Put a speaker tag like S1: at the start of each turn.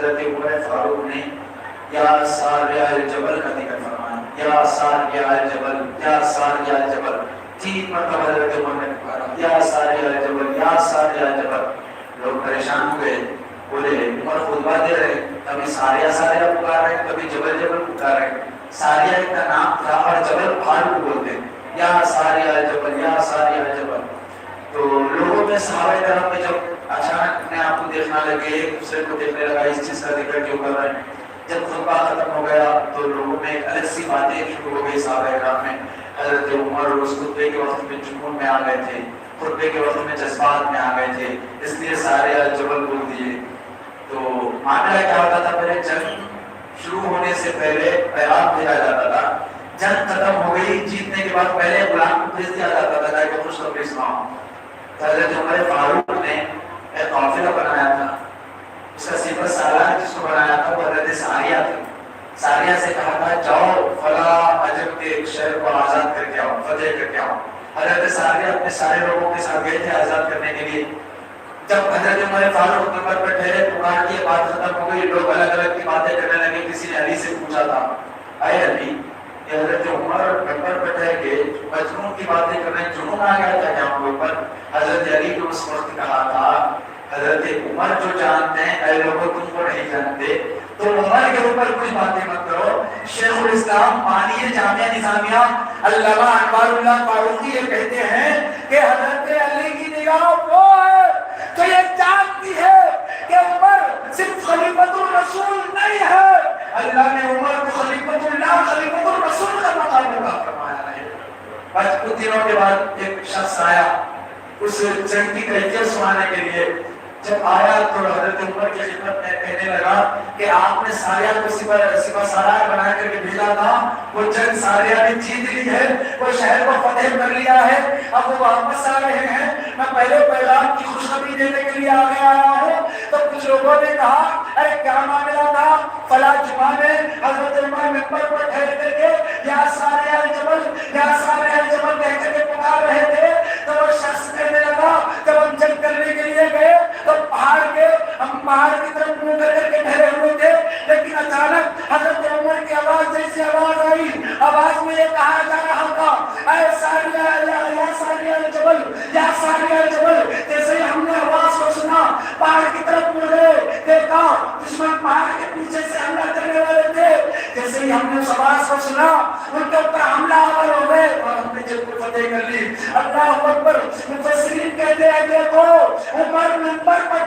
S1: حضرت عمر فاروق نے یا ساریہ الجبل کا ذکر فرمایا، یا ساریہ الجبل، یا ساریہ الجبل، 3 مرتبہ حضرت عمر نے پکارا یا ساریہ الجبل، یا ساریہ الجبل۔ لوگ پریشان ہوئے، بولے عمر خطبہ دے رہے، کبھی ساریہ ساریہ پکار رہے، کبھی جبل جبل پکار رہے۔ ساریہ کا نام تھا اور جبل پہاڑ کو بولتے، یا ساریہ الجبل، یا ساریہ الجبل۔ تو لوگوں میں صحابہ کرام میں جب اچانک اپنے آپ کو دیکھنا لگے، ایک دوسرے کو دیکھنے لگا اس چیز کا ذکر کیوں کر رہے ہیں۔ جب خطبہ ختم ہو گیا تو لوگوں میں ایک الگ سی باتیں شروع ہو گئی صحابہ کرام میں۔ حضرت عمر اس خطبے کے وقت میں جنون میں آ گئے تھے، خطبے کے وقت میں جذبات میں آ گئے تھے، اس لیے سارے الجبل بول دیے۔ تو معاملہ کیا ہوتا تھا، پہلے جنگ شروع ہونے سے پہلے پیغام بھیجا جاتا تھا، جنگ ختم ہو گئی، جیتنے کے بعد پہلے غلام کو بھیج دیا جاتا تھا کہ خوشخبری سناؤ۔ حضرت عمر فاروق نے ایک قافلہ بنایا تھا، اس کا صفت سالار جس کو بنایا تھا وہ حضرت ساریہ تھی۔ ساریہ سے کہا تھا جاؤ فلاں عجم کے ایک شہر کو آزاد کر کے آؤ، فتح کر کے آؤ۔ حضرت ساریہ اپنے سارے لوگوں کے ساتھ گئے تھے آزاد کرنے کے لیے۔ جب حضرت عمر فاروق نمبر پر ٹھہرے تو کہا کہ یہ بات ختم ہو گئی، لوگ الگ الگ کی باتیں کرنے لگے۔ کسی نے علی سے پوچھا تھا، اے علی یہ حضرت عمر نمبر پر ٹھہر کے مجنون کی باتیں کر رہے ہیں، جنون آ گیا تھا کیا ہم لوگ پر؟ حضرت علی نے اس وقت کہا تھا حضرت عمر جو جانتے ہیں اے لوگوں تم کو نہیں جانتے، تو عمر کے اوپر کچھ باتیں مت کرو۔ شیخ الاسلام بانی جامعہ نظامیہ علامہ انوار اللہ فاروقی یہ کہتے ہیں کہ حضرت علی کی نگاہ وہ ہے تو یہ جانتی ہے کہ عمر صرف خلیفۃ الرسول نہیں ہے، اللہ نے عمر کو خلیفۃ اللہ، خلیفۃ الرسول کا مقام عطا فرمایا ہے۔ بس کچھ دنوں کے بعد ایک شخص آیا اس جنگ کی کیفیت سنانے کے لیے۔ جب آیا تو حضرت عمر کی خدمت میں کہنے لگا کہ آپ نے ساریہ کو سپہ سالار بنا کر کے بھیجا تھا، وہ جنگ ساریہ نے جیت لی ہے، وہ شہر کو فتح کر لیا ہے، اب وہ واپس آ رہے ہیں، میں پہلے پیغام کی خوشخبری دینے کے لیے آگے آیا ہوں۔ تو کچھ لوگوں نے کہا ارے کیا معاملہ تھا؟ فلاں جمعہ میں حضرت عمر ممبر پر ٹھہر کر کے یا ساریہ الجبل، یا ساریہ الجبل کہہ کر کے پکار رہے تھے۔ تو وہ شخص کہنے لگا جب ہم جنگ کرنے کے لیے گئے تو ہم پہاڑ کی طرف منہ کر کے ٹھہرے ہوئے تھے، لیکن اچانک حضرت عمر کی آواز جیسی آواز آئی، آواز میں یہ کہا جا رہا تھا اے ساریہ یا ساریہ الجبل، یا ساریہ الجبل۔ جیسے ہی ہم نے آواز کو سنا پہاڑ کی طرف مڑ گئے، دیکھا دشمن پہاڑ کے پیچھے سے حملہ کرنے والے تھے۔ جیسے ہی ہم نے اس آواز کو سنا ان کے اوپر حملہ آور ہو گئے اور ہم نے جنگ کو فتح کر لی۔ اللہ اکبر۔ مفسرین کہتے ہیں دیکھو عمر منبر پر